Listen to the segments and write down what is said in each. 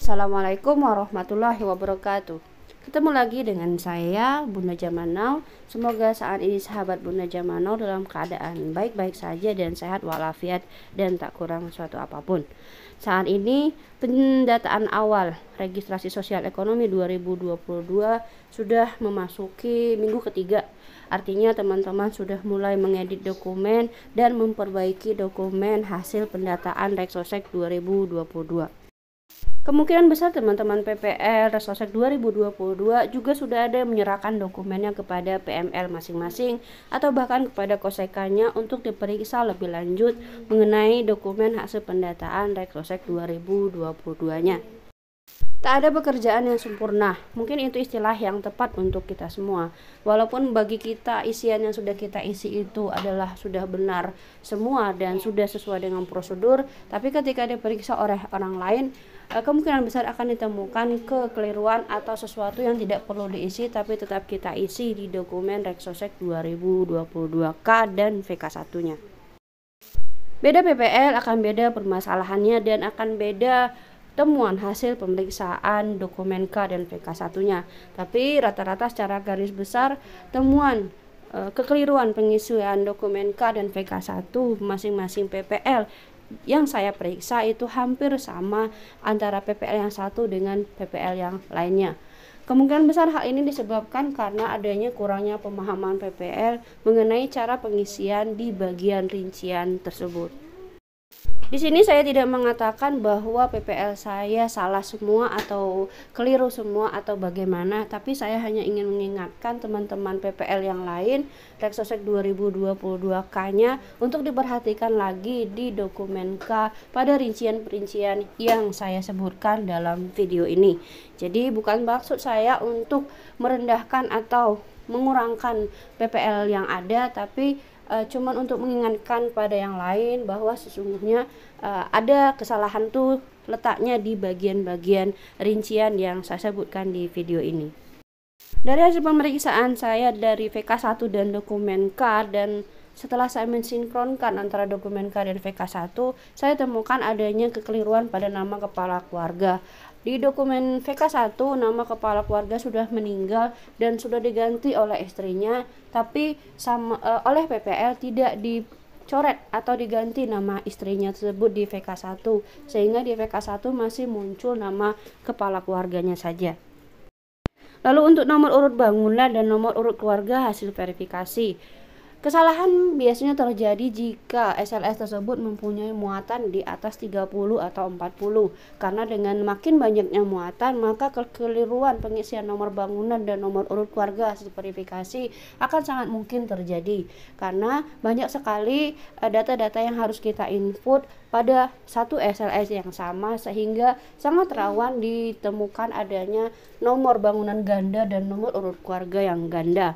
Assalamualaikum warahmatullahi wabarakatuh. Ketemu lagi dengan saya, Bunda Zaman Now. Semoga saat ini sahabat Bunda Zaman Now dalam keadaan baik-baik saja dan sehat walafiat dan tak kurang suatu apapun. Saat ini pendataan awal registrasi sosial ekonomi 2022 sudah memasuki minggu ketiga. Artinya teman-teman sudah mulai mengedit dokumen dan memperbaiki dokumen hasil pendataan Reksosek 2022. Kemungkinan besar teman-teman PPL Reksosek 2022 juga sudah ada yang menyerahkan dokumennya kepada PML masing-masing atau bahkan kepada kosekannya untuk diperiksa lebih lanjut mengenai dokumen hasil pendataan Reksosek 2022-nya. Tak ada pekerjaan yang sempurna, mungkin itu istilah yang tepat untuk kita semua. Walaupun bagi kita isian yang sudah kita isi itu adalah sudah benar semua dan sudah sesuai dengan prosedur, tapi ketika diperiksa oleh orang lain, kemungkinan besar akan ditemukan kekeliruan atau sesuatu yang tidak perlu diisi tapi tetap kita isi di dokumen Reksosek 2022K dan VK1-nya. Beda PPL akan beda permasalahannya dan akan beda temuan hasil pemeriksaan dokumen K dan VK1-nya. Tapi rata-rata secara garis besar temuan kekeliruan pengisian dokumen K dan VK1 masing-masing PPL yang saya periksa itu hampir sama antara PPL yang satu dengan PPL yang lainnya. Kemungkinan besar hal ini disebabkan karena adanya kurangnya pemahaman PPL mengenai cara pengisian di bagian rincian tersebut. Di sini saya tidak mengatakan bahwa PPL saya salah semua atau keliru semua atau bagaimana, tapi saya hanya ingin mengingatkan teman-teman PPL yang lain Reksosek 2022K-nya untuk diperhatikan lagi di dokumen K pada rincian-perincian yang saya sebutkan dalam video ini. Jadi bukan maksud saya untuk merendahkan atau mengurangkan PPL yang ada, tapi cuman untuk mengingatkan pada yang lain bahwa sesungguhnya ada kesalahan tuh letaknya di bagian-bagian rincian yang saya sebutkan di video ini. Dari hasil pemeriksaan saya dari VK1 dan dokumen K, dan setelah saya mensinkronkan antara dokumen K dan VK1, saya temukan adanya kekeliruan pada nama kepala keluarga. Di dokumen VK1 nama kepala keluarga sudah meninggal dan sudah diganti oleh istrinya, tapi oleh PPL tidak dicoret atau diganti nama istrinya tersebut di VK1, sehingga di VK1 masih muncul nama kepala keluarganya saja. Lalu untuk nomor urut bangunan dan nomor urut keluarga hasil verifikasi. Kesalahan biasanya terjadi jika SLS tersebut mempunyai muatan di atas 30 atau 40. Karena dengan makin banyaknya muatan, maka kekeliruan pengisian nomor bangunan dan nomor urut keluarga hasil verifikasi akan sangat mungkin terjadi. Karena banyak sekali data-data yang harus kita input pada satu SLS yang sama, sehingga sangat rawan ditemukan adanya nomor bangunan ganda dan nomor urut keluarga yang ganda.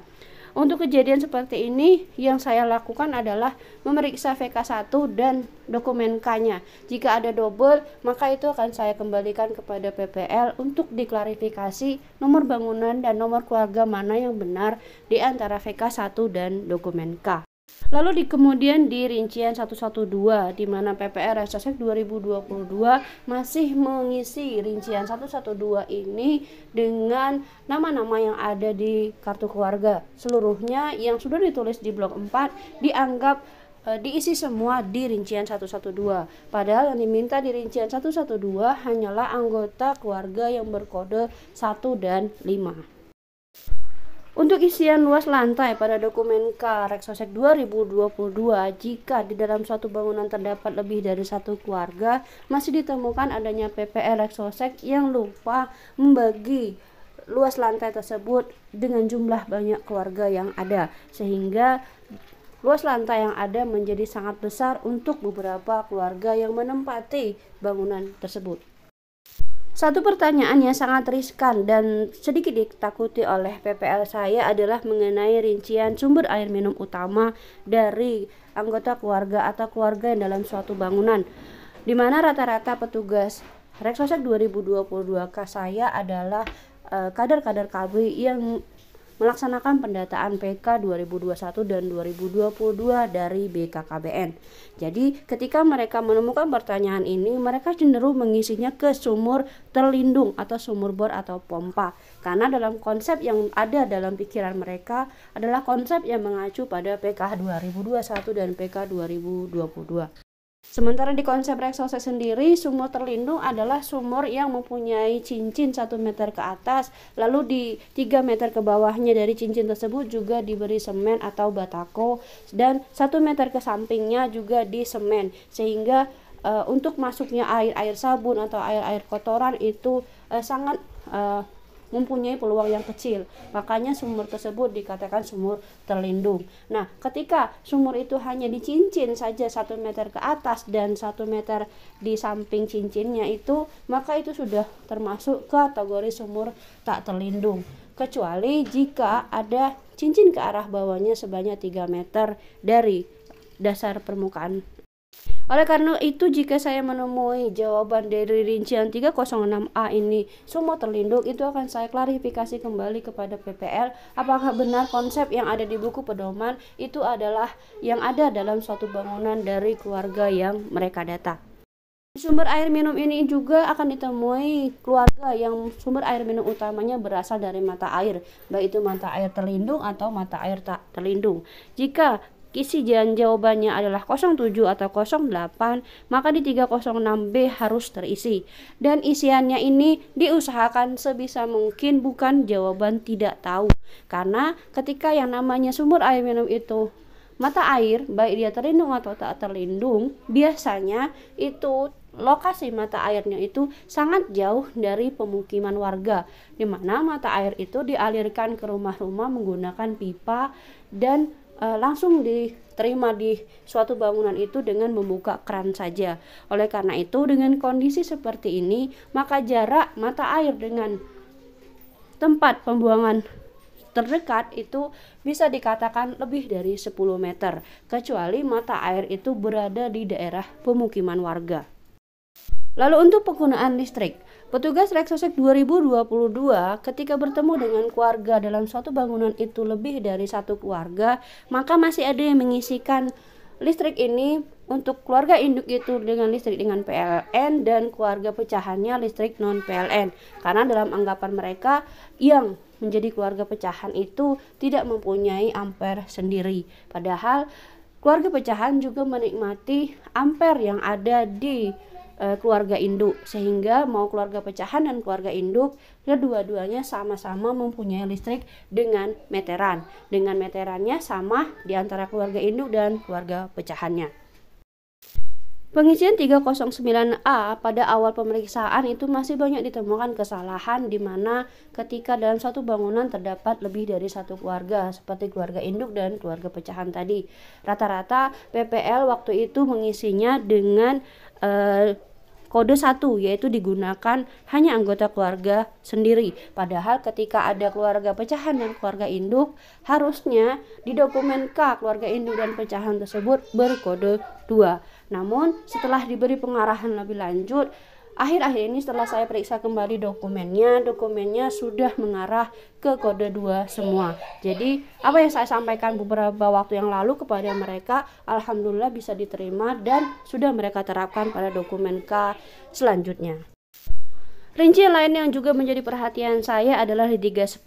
Untuk kejadian seperti ini, yang saya lakukan adalah memeriksa VK1 dan dokumen K-nya. Jika ada double, maka itu akan saya kembalikan kepada PPL untuk diklarifikasi nomor bangunan dan nomor keluarga mana yang benar di antara VK1 dan dokumen K. Lalu kemudian di rincian 112, di mana PPL Reksosek 2022 masih mengisi rincian 112 ini dengan nama-nama yang ada di kartu keluarga. Seluruhnya yang sudah ditulis di blok 4 dianggap diisi semua di rincian 112. Padahal yang diminta di rincian 112 hanyalah anggota keluarga yang berkode 1 dan 5. Untuk isian luas lantai pada dokumen K Reksosek 2022, jika di dalam suatu bangunan terdapat lebih dari satu keluarga, masih ditemukan adanya PPL Reksosek yang lupa membagi luas lantai tersebut dengan jumlah banyak keluarga yang ada, sehingga luas lantai yang ada menjadi sangat besar untuk beberapa keluarga yang menempati bangunan tersebut. Satu pertanyaan yang sangat riskan dan sedikit ditakuti oleh PPL saya adalah mengenai rincian sumber air minum utama dari anggota keluarga atau keluarga yang dalam suatu bangunan, di mana rata-rata petugas Reksosek 2022K saya adalah kader-kader KB yang melaksanakan pendataan PK 2021 dan 2022 dari BKKBN. Jadi ketika mereka menemukan pertanyaan ini, mereka cenderung mengisinya ke sumur terlindung atau sumur bor atau pompa, karena dalam konsep yang ada dalam pikiran mereka adalah konsep yang mengacu pada PK 2021 dan PK 2022. Sementara di konsep Rexosek sendiri, sumur terlindung adalah sumur yang mempunyai cincin 1 meter ke atas, lalu di 3 meter ke bawahnya dari cincin tersebut juga diberi semen atau batako, dan 1 meter ke sampingnya juga di semen, sehingga untuk masuknya air sabun atau air kotoran itu sangat mempunyai peluang yang kecil. Makanya sumur tersebut dikatakan sumur terlindung. Nah, ketika sumur itu hanya dicincin saja 1 meter ke atas dan 1 meter di samping cincinnya itu, maka itu sudah termasuk kategori sumur tak terlindung. Kecuali jika ada cincin ke arah bawahnya sebanyak 3 meter dari dasar permukaan. Oleh karena itu, jika saya menemui jawaban dari rincian 306A ini sumur terlindung, itu akan saya klarifikasi kembali kepada PPL apakah benar konsep yang ada di buku pedoman itu adalah yang ada dalam suatu bangunan dari keluarga yang mereka data. Sumber air minum ini juga akan ditemui keluarga yang sumber air minum utamanya berasal dari mata air, baik itu mata air terlindung atau mata air tak terlindung. Jika isi jawabannya adalah 07 atau 08, maka di 306B harus terisi. Dan isiannya ini diusahakan sebisa mungkin bukan jawaban tidak tahu. Karena ketika yang namanya sumber air minum itu mata air, baik dia terlindung atau tak terlindung, biasanya itu lokasi mata airnya itu sangat jauh dari pemukiman warga, di mana mata air itu dialirkan ke rumah-rumah menggunakan pipa dan langsung diterima di suatu bangunan itu dengan membuka keran saja. Oleh karena itu, dengan kondisi seperti ini, maka jarak mata air dengan tempat pembuangan terdekat itu bisa dikatakan lebih dari 10 meter, kecuali mata air itu berada di daerah pemukiman warga. Lalu untuk penggunaan listrik, petugas Rexosek 2022 ketika bertemu dengan keluarga dalam suatu bangunan itu lebih dari satu keluarga, maka masih ada yang mengisikan listrik ini untuk keluarga induk itu dengan listrik dengan PLN dan keluarga pecahannya listrik non PLN, karena dalam anggapan mereka yang menjadi keluarga pecahan itu tidak mempunyai ampere sendiri, padahal keluarga pecahan juga menikmati ampere yang ada di keluarga induk, sehingga mau keluarga pecahan dan keluarga induk kedua-duanya sama-sama mempunyai listrik dengan meteran. Dengan meterannya sama di antara keluarga induk dan keluarga pecahannya. Pengisian 309A pada awal pemeriksaan itu masih banyak ditemukan kesalahan, di mana ketika dalam satu bangunan terdapat lebih dari satu keluarga seperti keluarga induk dan keluarga pecahan tadi. Rata-rata PPL waktu itu mengisinya dengan kode 1, yaitu digunakan hanya anggota keluarga sendiri. Padahal ketika ada keluarga pecahan dan keluarga induk, harusnya di dokumen K keluarga induk dan pecahan tersebut berkode 2. Namun setelah diberi pengarahan lebih lanjut, akhir-akhir ini setelah saya periksa kembali dokumennya sudah mengarah ke kode 2 semua. Jadi apa yang saya sampaikan beberapa waktu yang lalu kepada mereka, alhamdulillah bisa diterima dan sudah mereka terapkan pada dokumen K selanjutnya. Rincian lain yang juga menjadi perhatian saya adalah di 310,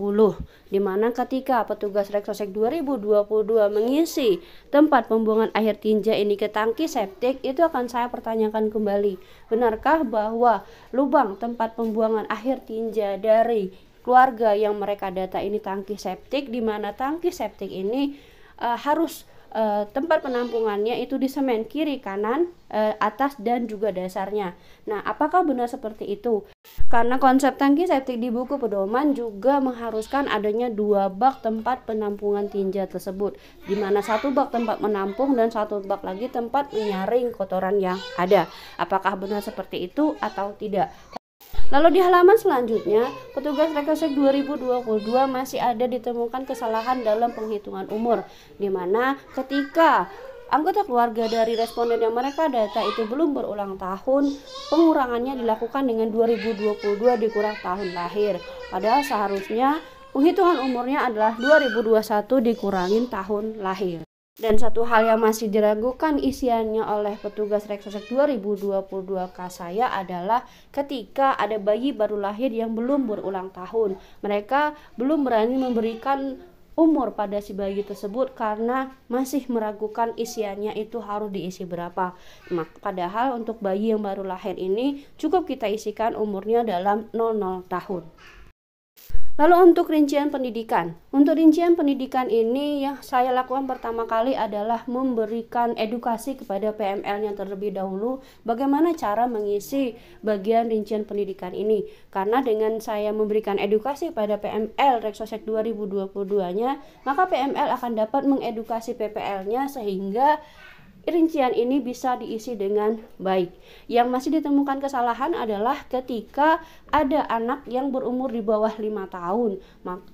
di mana ketika petugas Rexosek 2022 mengisi tempat pembuangan air tinja ini ke tangki septik, itu akan saya pertanyakan kembali, benarkah bahwa lubang tempat pembuangan air tinja dari keluarga yang mereka data ini tangki septik, di mana tangki septik ini harus tempat penampungannya itu di semen kiri, kanan, atas dan juga dasarnya. Nah, apakah benar seperti itu? Karena konsep tangki septik di buku pedoman juga mengharuskan adanya 2 bak tempat penampungan tinja tersebut, di mana 1 bak tempat menampung dan 1 bak lagi tempat menyaring kotoran yang ada. Apakah benar seperti itu atau tidak? Lalu di halaman selanjutnya, petugas Rexosek 2022 masih ada ditemukan kesalahan dalam penghitungan umur, di mana ketika anggota keluarga dari responden yang mereka data itu belum berulang tahun, pengurangannya dilakukan dengan 2022 dikurang tahun lahir. Padahal seharusnya penghitungan umurnya adalah 2021 dikurangin tahun lahir. Dan satu hal yang masih diragukan isiannya oleh petugas Reksosek 2022K saya adalah ketika ada bayi baru lahir yang belum berulang tahun. Mereka belum berani memberikan umur pada si bayi tersebut karena masih meragukan isiannya itu harus diisi berapa. Padahal untuk bayi yang baru lahir ini cukup kita isikan umurnya dalam 00 tahun. Lalu untuk rincian pendidikan. Untuk rincian pendidikan ini yang saya lakukan pertama kali adalah memberikan edukasi kepada PML-nya terlebih dahulu bagaimana cara mengisi bagian rincian pendidikan ini. Karena dengan saya memberikan edukasi pada PML Reksosek 2022-nya, maka PML akan dapat mengedukasi PPL-nya sehingga rincian ini bisa diisi dengan baik. Yang masih ditemukan kesalahan adalah ketika ada anak yang berumur di bawah 5 tahun.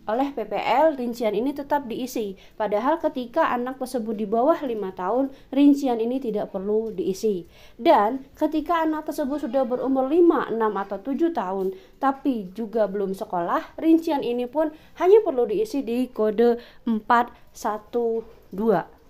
Oleh PPL rincian ini tetap diisi. Padahal ketika anak tersebut di bawah 5 tahun, rincian ini tidak perlu diisi. Dan ketika anak tersebut sudah berumur 5, 6 atau 7 tahun tapi juga belum sekolah, rincian ini pun hanya perlu diisi di kode 412.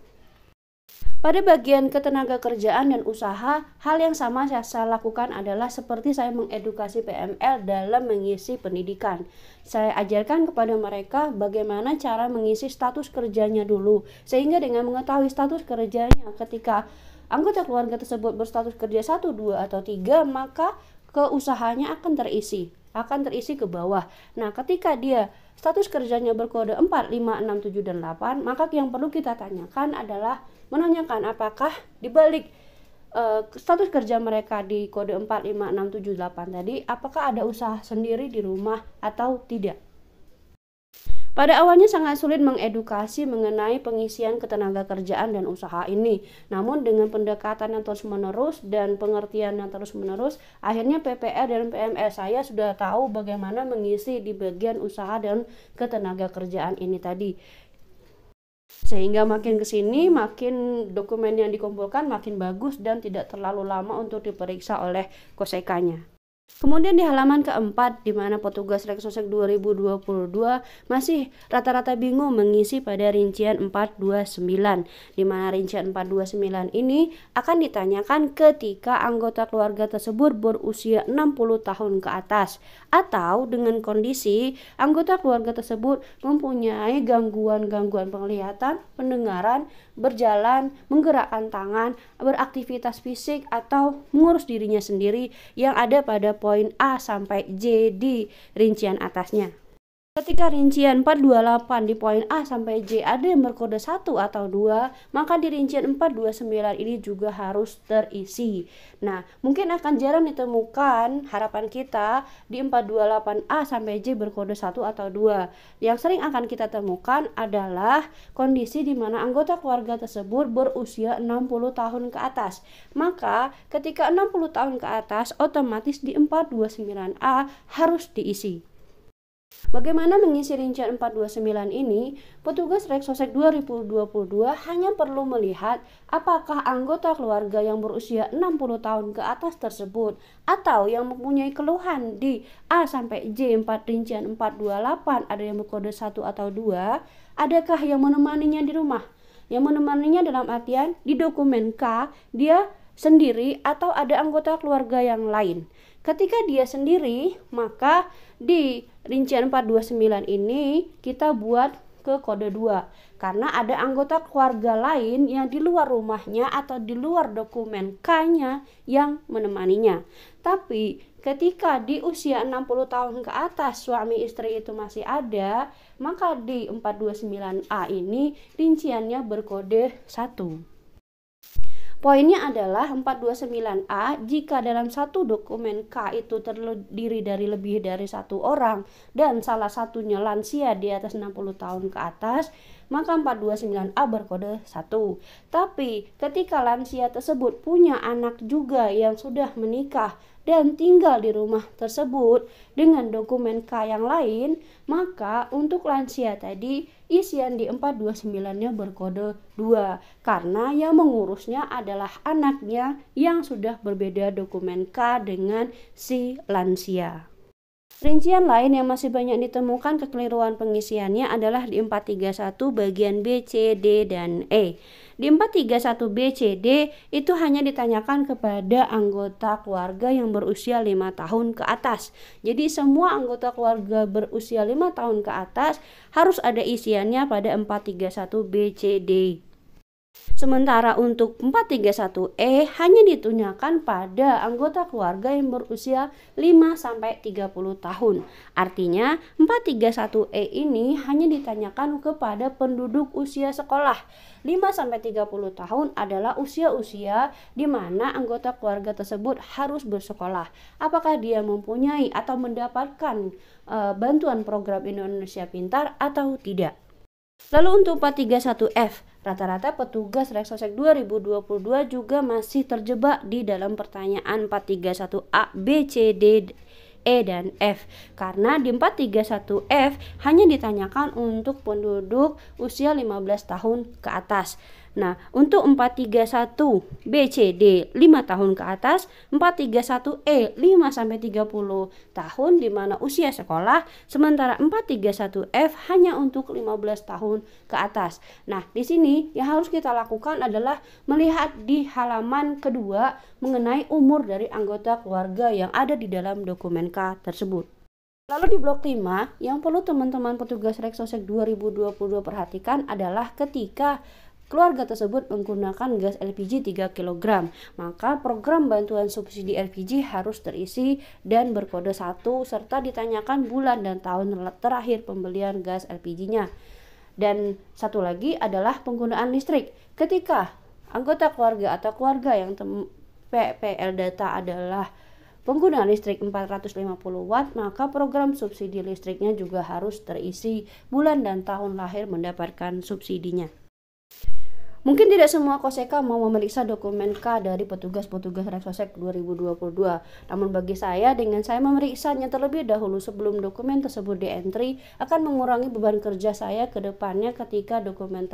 Pada bagian ketenaga kerjaan dan usaha, hal yang sama saya lakukan adalah seperti saya mengedukasi PML dalam mengisi pendidikan. Saya ajarkan kepada mereka bagaimana cara mengisi status kerjanya dulu, sehingga dengan mengetahui status kerjanya ketika anggota keluarga tersebut berstatus kerja 1, 2, atau 3, maka keusahanya akan terisi ke bawah. Nah, ketika dia status kerjanya berkode 4, 5, 6, 7, dan 8, maka yang perlu kita tanyakan adalah menanyakan apakah di balik status kerja mereka di kode 4, 5, 6, 7, 8 tadi, apakah ada usaha sendiri di rumah atau tidak. Pada awalnya sangat sulit mengedukasi mengenai pengisian ketenaga kerjaan dan usaha ini. Namun dengan pendekatan yang terus-menerus dan pengertian yang terus-menerus, akhirnya PPL dan PML saya sudah tahu bagaimana mengisi di bagian usaha dan ketenaga kerjaan ini tadi. Sehingga makin kesini, makin dokumen yang dikumpulkan makin bagus dan tidak terlalu lama untuk diperiksa oleh kosekanya. Kemudian di halaman keempat, di mana petugas Reksosek 2022 masih rata-rata bingung mengisi pada rincian 429, di mana rincian 429 ini akan ditanyakan ketika anggota keluarga tersebut berusia 60 tahun ke atas, atau dengan kondisi anggota keluarga tersebut mempunyai gangguan-gangguan penglihatan, pendengaran, berjalan, menggerakkan tangan, beraktivitas fisik, atau mengurus dirinya sendiri yang ada pada poin A sampai J di rincian atasnya. Ketika rincian 428 di poin A sampai J ada yang berkode 1 atau 2, maka di rincian 429 ini juga harus terisi. Nah, mungkin akan jarang ditemukan harapan kita di 428A sampai J berkode 1 atau 2. Yang sering akan kita temukan adalah kondisi di mana anggota keluarga tersebut berusia 60 tahun ke atas. Maka, ketika 60 tahun ke atas, otomatis di 429A harus diisi. Bagaimana mengisi rincian 429 ini? Petugas Reksosek 2022 hanya perlu melihat apakah anggota keluarga yang berusia 60 tahun ke atas tersebut atau yang mempunyai keluhan di A sampai J 4 rincian 428 ada yang berkode 1 atau 2, adakah yang menemaninya di rumah? Yang menemaninya dalam artian di dokumen K dia sendiri atau ada anggota keluarga yang lain. Ketika dia sendiri, maka di rincian 429 ini kita buat ke kode 2 karena ada anggota keluarga lain yang di luar rumahnya atau di luar dokumen K-nya yang menemaninya. Tapi ketika di usia 60 tahun ke atas suami istri itu masih ada, maka di 429A ini rinciannya berkode 1. Poinnya adalah 429A jika dalam satu dokumen K itu terdiri dari lebih dari satu orang dan salah satunya lansia di atas 60 tahun ke atas, maka 429A berkode 1. Tapi ketika lansia tersebut punya anak juga yang sudah menikah dan tinggal di rumah tersebut dengan dokumen K yang lain, maka untuk lansia tadi isian di 429-nya berkode 2 karena yang mengurusnya adalah anaknya yang sudah berbeda dokumen K dengan si lansia. Rincian lain yang masih banyak ditemukan kekeliruan pengisiannya adalah di 431 bagian B, C, D, dan E. Di 431 B, C, D itu hanya ditanyakan kepada anggota keluarga yang berusia 5 tahun ke atas. Jadi semua anggota keluarga berusia 5 tahun ke atas harus ada isiannya pada 431 B, C, D. Sementara untuk 431E hanya ditanyakan pada anggota keluarga yang berusia 5-30 tahun. Artinya 431E ini hanya ditanyakan kepada penduduk usia sekolah. 5-30 tahun adalah usia-usia di mana anggota keluarga tersebut harus bersekolah. Apakah dia mempunyai atau mendapatkan bantuan program Indonesia Pintar atau tidak. Lalu untuk 431F, rata-rata petugas Reksosek 2022 juga masih terjebak di dalam pertanyaan 431A, B, C, D, E, dan F. Karena di 431F hanya ditanyakan untuk penduduk usia 15 tahun ke atas. Nah, untuk 431 B, C, D 5 tahun ke atas, 431 E 5-30 tahun di mana usia sekolah, sementara 431 F hanya untuk 15 tahun ke atas. Nah, di sini yang harus kita lakukan adalah melihat di halaman kedua mengenai umur dari anggota keluarga yang ada di dalam dokumen K tersebut. Lalu di blok 5, yang perlu teman-teman petugas Reksosek 2022 perhatikan adalah ketika keluarga tersebut menggunakan gas LPG 3 kg, maka program bantuan subsidi LPG harus terisi dan berkode 1 serta ditanyakan bulan dan tahun terakhir pembelian gas LPG-nya. Dan satu lagi adalah penggunaan listrik. Ketika anggota keluarga atau keluarga yang PPL data adalah penggunaan listrik 450 watt, maka program subsidi listriknya juga harus terisi bulan dan tahun lahir mendapatkan subsidinya. Mungkin tidak semua koseka mau memeriksa dokumen K dari petugas-petugas Reksosek 2022. Namun bagi saya, dengan saya memeriksanya terlebih dahulu sebelum dokumen tersebut di-entry, akan mengurangi beban kerja saya ke depannya ketika dokumen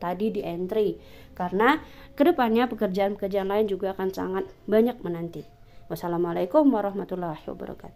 tadi di-entry. Karena ke depannya pekerjaan-pekerjaan lain juga akan sangat banyak menanti. Wassalamualaikum warahmatullahi wabarakatuh.